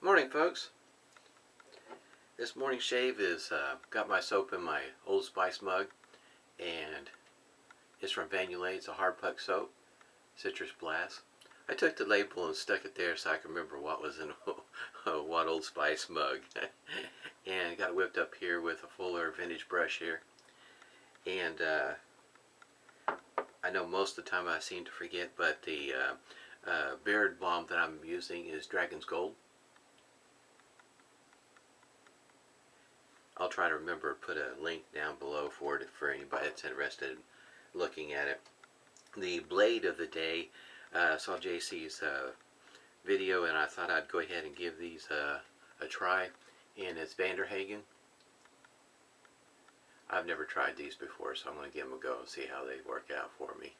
Morning, folks. This morning shave is got my soap in my Old Spice mug, and it's from Yulay. It's a hard puck soap, Citrus Blast. I took the label and stuck it there so I can remember what was in what Old Spice mug. And got it whipped up here with a Fuller vintage brush here. And I know most of the time I seem to forget, but the beard balm that I'm using is Dragon's Gold. I'll try to remember to put a link down below for it for anybody that's interested in looking at it. The blade of the day, saw JC's video, and I thought I'd go ahead and give these a try, and it's Hagen. I've never tried these before, so I'm going to give them a go and see how they work out for me.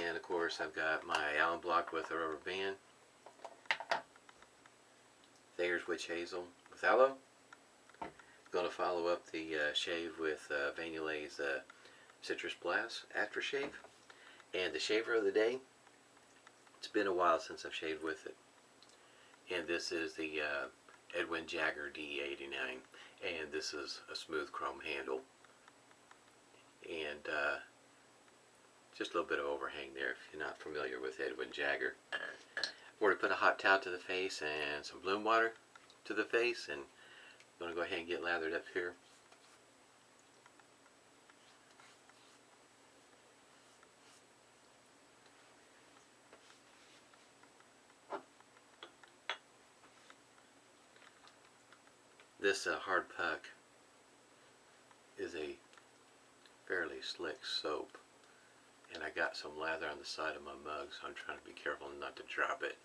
And of course I've got my alum block with a rubber band, Thayer's Witch Hazel with aloe. Going to follow up the shave with Yulay's Citrus Blast aftershave. And the shaver of the day, it's been a while since I've shaved with it. And this is the Edwin Jagger DE89. And this is a smooth chrome handle. And just a little bit of overhang there if you're not familiar with Edwin Jagger. We're going to put a hot towel to the face and some bloom water to the face, and I'm going to go ahead and get lathered up here. This hard puck is a fairly slick soap, and I got some lather on the side of my mug, so I'm trying to be careful not to drop it.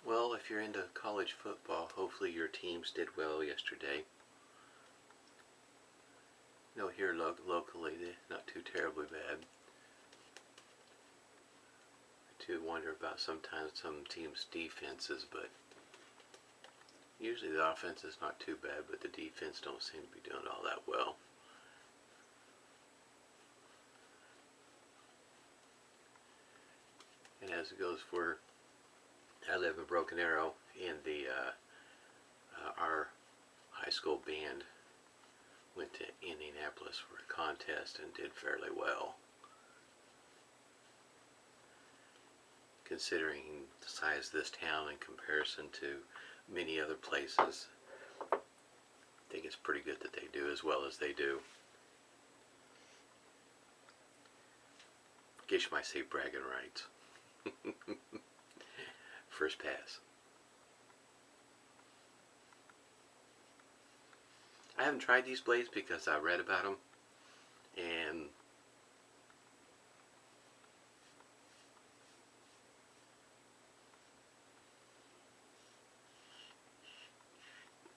Well, if you're into college football, hopefully your teams did well yesterday. You know, here locally, they're not too terribly bad. I do wonder about sometimes some teams' defenses, but usually the offense is not too bad, but the defense don't seem to be doing all that well. And as it goes for, I live in Broken Arrow, and the our high school band went to Indianapolis for a contest and did fairly well, considering the size of this town in comparison to many other places. I think it's pretty good that they do as well as they do. Guess you might say bragging rights. First pass. I haven't tried these blades because I read about them, and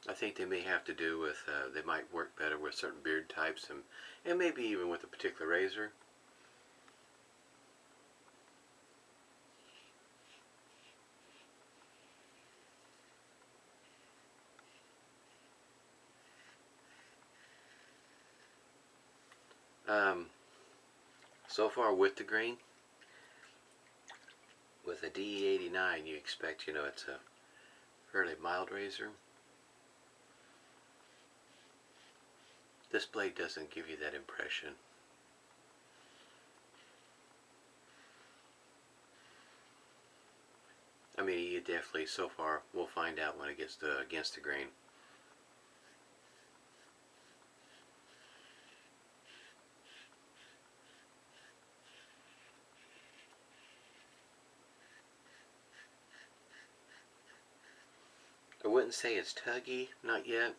I think they may have to do with, they might work better with certain beard types, and maybe even with a particular razor. So far with the grain, with a DE89, you expect, you know, it's a fairly mild razor. This blade doesn't give you that impression. I mean, you definitely, so far, we'll find out when it gets to, against the grain. I wouldn't say it's tuggy, not yet,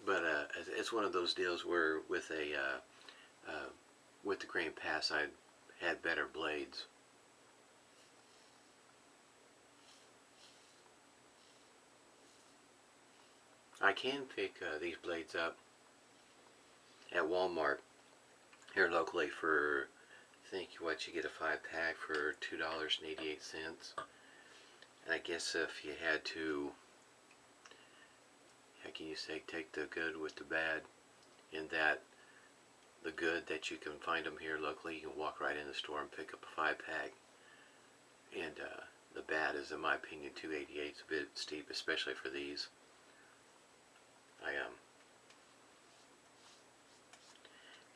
but it's one of those deals where with the grain pass I had better blades. I can pick these blades up at Walmart here locally for, I think what you get a 5-pack for $2.88. And I guess if you had to Like you say, take the good with the bad, in that the good that you can find them here locally, you can walk right in the store and pick up a 5-pack. And the bad is, in my opinion, 288 is a bit steep, especially for these.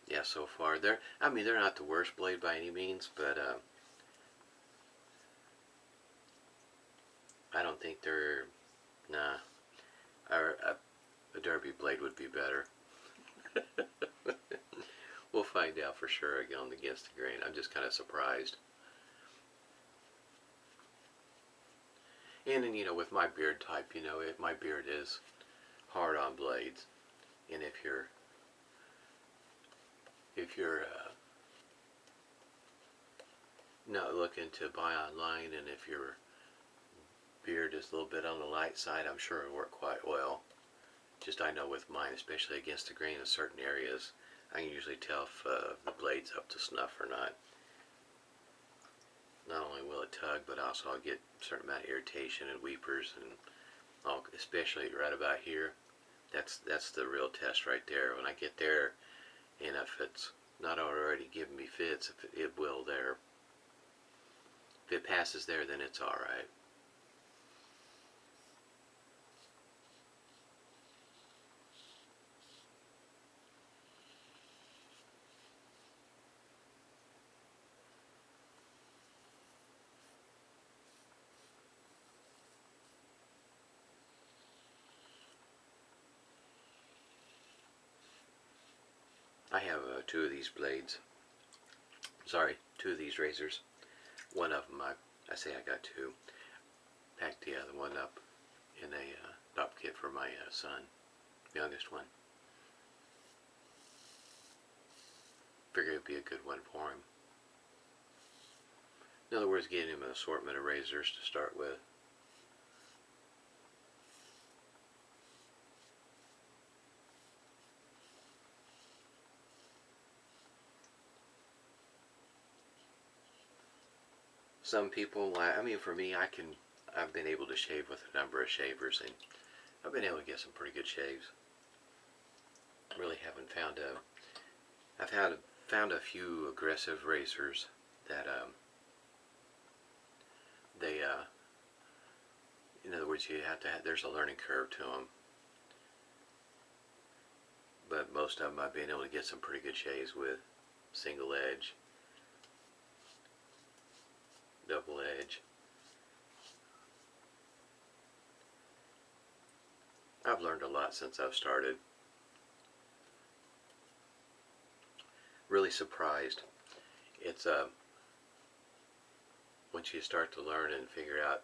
Yeah, so far they're not the worst blade by any means, but I don't think they're, nah. A derby blade would be better. We'll find out for sure again against the grain. I'm just kind of surprised. And then, you know, with my beard type, you know, my beard is hard on blades, and if you're not looking to buy online, and if your beard is a little bit on the light side, I'm sure it'll work quite well. Just, I know with mine, especially against the grain in certain areas, I can usually tell if the blade's up to snuff or not. Not only will it tug, but also I'll get a certain amount of irritation and weepers, and especially right about here. That's the real test right there. When I get there, and if it's not already giving me fits, if it will there. If it passes there, then it's alright. I have two of these blades. Sorry, two of these razors. One of them, I say I got two. Packed the other one up in a top kit for my son, youngest one. Figured it'd be a good one for him. In other words, getting him an assortment of razors to start with. Some people, I mean, for me, I've been able to shave with a number of shavers, and I've been able to get some pretty good shaves. Really haven't found I've found a few aggressive razors that they in other words, you have to there's a learning curve to them. But most of them I've been able to get some pretty good shaves with. Single edge, double edge. I've learned a lot since I've started. Really surprised. It's once you start to learn and figure out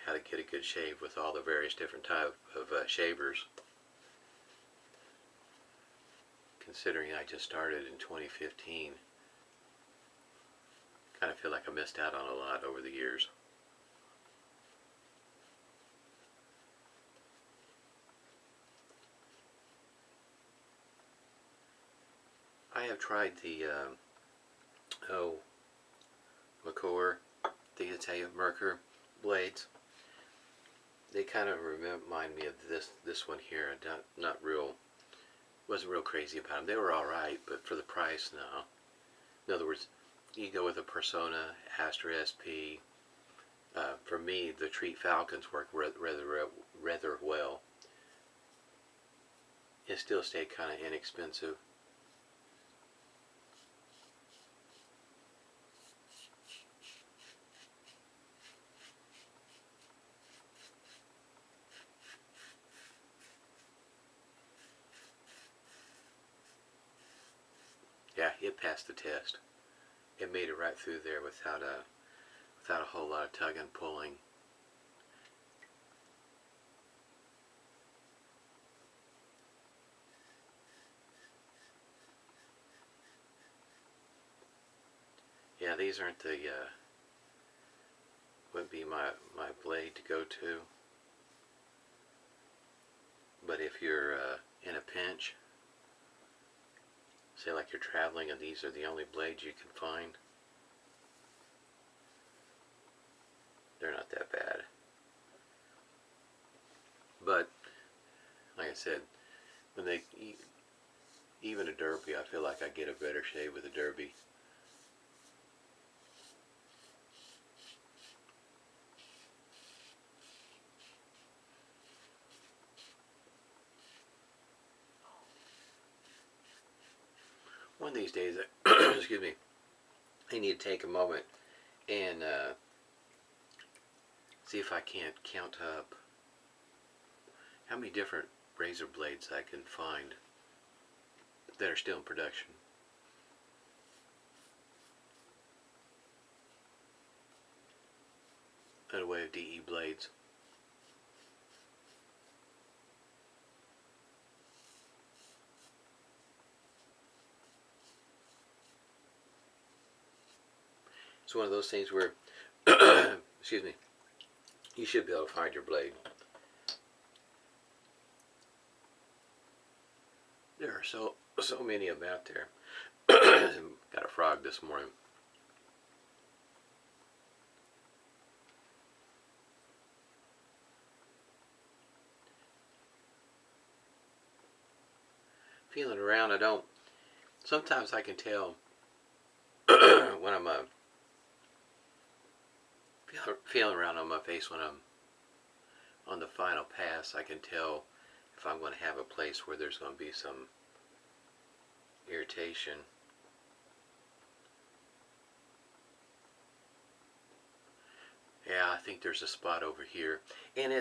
how to get a good shave with all the various different type of shavers. Considering I just started in 2015, kind of feel like I missed out on a lot over the years. I have tried the McCore, the Italian Merkur blades. They kind of remind me of this one here. Wasn't real crazy about them. They were all right, but for the price, no. In other words, you go with a Persona, Astra SP. For me, the Treat Falcons work rather well. It still stayed kind of inexpensive. Yeah, it passed the test. It made it right through there without a whole lot of tugging and pulling. Yeah, these aren't the wouldn't be my blade to go to. But if you're in a pinch, say like you're traveling and these are the only blades you can find, they're not that bad. But said, when they even a derby, I feel like I get a better shave with a derby. One of these days, excuse me, I need to take a moment and see if I can't count up how many different razor blades I can find that are still in production. In a way of DE blades. It's one of those things where, excuse me, you should be able to find your blade. There are so many of them out there. Got a frog this morning. Feeling around, I don't. Sometimes I can tell when I'm feeling around on my face when I'm on the final pass. I can tell if I'm going to have a place where there's going to be some irritation. Yeah, I think there's a spot over here, and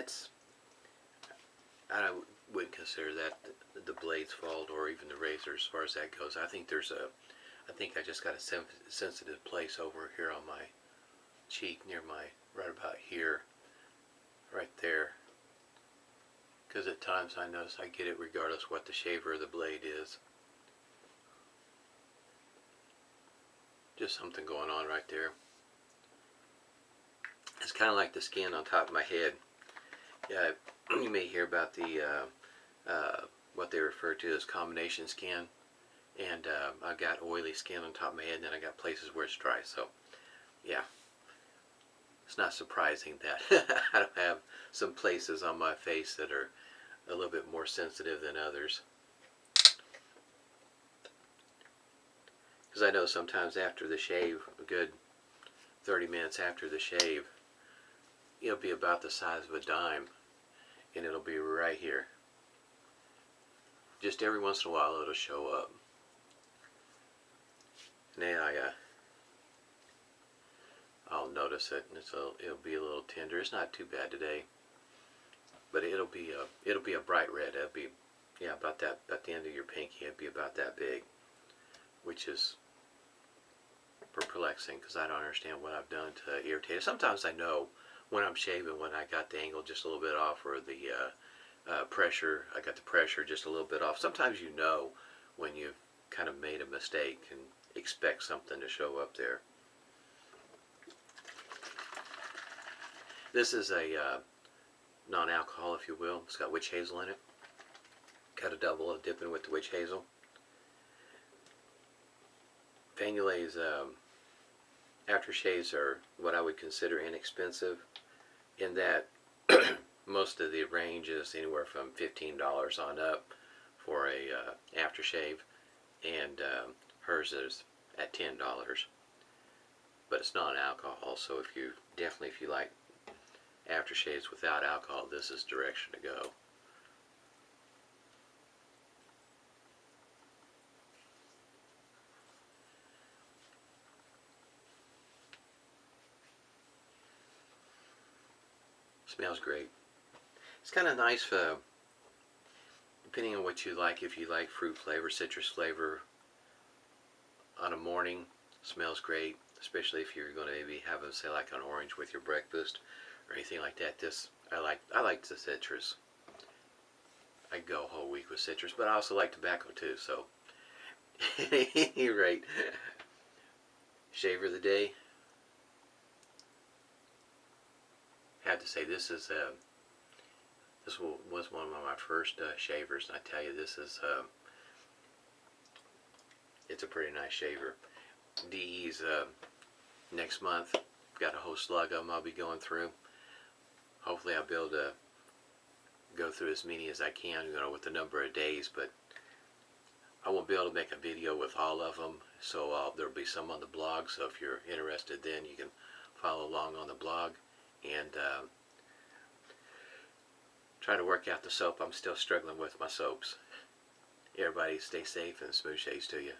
I wouldn't consider that the blade's fault or even the razor as far as that goes. I think I just got a sensitive place over here on my cheek near right about here, right there. Because at times I notice I get it regardless what the shaver of the blade is. Just something going on right there. It's kind of like the skin on top of my head. Yeah, you may hear about the what they refer to as combination skin, and I've got oily skin on top of my head, and then I got places where it's dry. So, yeah, it's not surprising that I don't have some places on my face that are a little bit more sensitive than others. Because I know sometimes after the shave, a good 30 minutes after the shave, it'll be about the size of a dime, and it'll be right here. Just every once in a while it'll show up. And then I'll notice it, and it'll be a little tender. It's not too bad today, but it'll be a bright red. It'll be, yeah, about that, at the end of your pinky. It'll be about that big, which is perplexing because I don't understand what I've done to irritate it. Sometimes I know when I'm shaving, when I got the angle just a little bit off, or the pressure, I got the pressure just a little bit off. Sometimes you know when you've kind of made a mistake and expect something to show up there. This is a non-alcohol, if you will. It's got witch hazel in it. Got a double of dipping with the witch hazel. Van Yulay's aftershaves are what I would consider inexpensive, in that most of the range is anywhere from $15 on up for a aftershave, and hers is at $10. But it's non-alcohol, so if you like aftershaves without alcohol, this is the direction to go. Smells great. It's kind of nice depending on what you like. If you like fruit flavor, citrus flavor on a morning, smells great, especially if you're going to maybe have, say, like an orange with your breakfast or anything like that. I like the citrus. I could go a whole week with citrus, but I also like tobacco too, so at any rate, shaver of the day. Had to say, this was one of my first shavers, and I tell you, it's a pretty nice shaver. DE's next month, got a whole slug of them I'll be going through. Hopefully I'll be able to go through as many as I can, with the number of days, but I won't be able to make a video with all of them, so there'll be some on the blog, so if you're interested then you can follow along on the blog and try to work out the soap. I'm still struggling with my soaps. Everybody stay safe and smooth shades to you.